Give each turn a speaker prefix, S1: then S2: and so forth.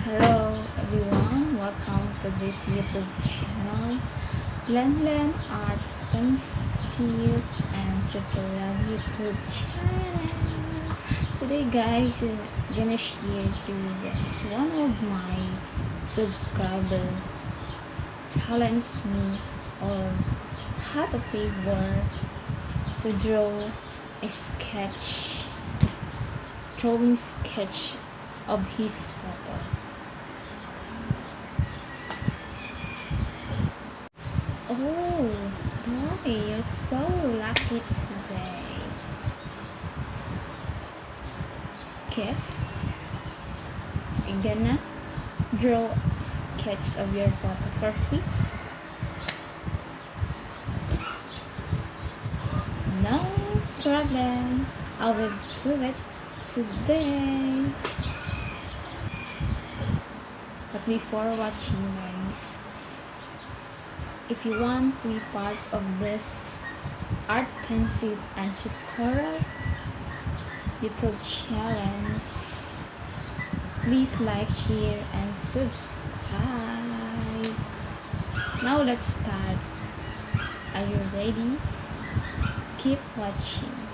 S1: Hello everyone, welcome to this YouTube channel, Lhyn-Lhyn Art Pencil and Tutorial YouTube channel. Today guys, gonna share to you guys one of my subscriber challenged me or had a paper to draw a drawing sketch of his photo. Oh, boy, you're so lucky today. Guess you're gonna draw a sketch of your photo for free? No problem. I will do it today. But before watching guys, if you want to be part of this art pencil and tutorial YouTube challenge, please like, share, and subscribe. Now let's start. Are you ready? Keep watching.